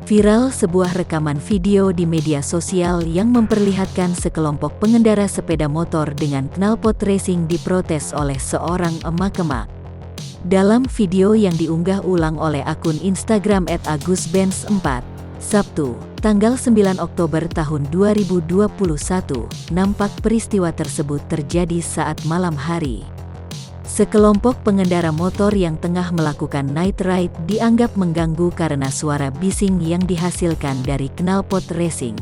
Viral sebuah rekaman video di media sosial yang memperlihatkan sekelompok pengendara sepeda motor dengan knalpot racing diprotes oleh seorang emak-emak. Dalam video yang diunggah ulang oleh akun Instagram @agusbenz4, Sabtu, tanggal 9 Oktober tahun 2021, nampak peristiwa tersebut terjadi saat malam hari. Sekelompok pengendara motor yang tengah melakukan night ride dianggap mengganggu karena suara bising yang dihasilkan dari knalpot racing.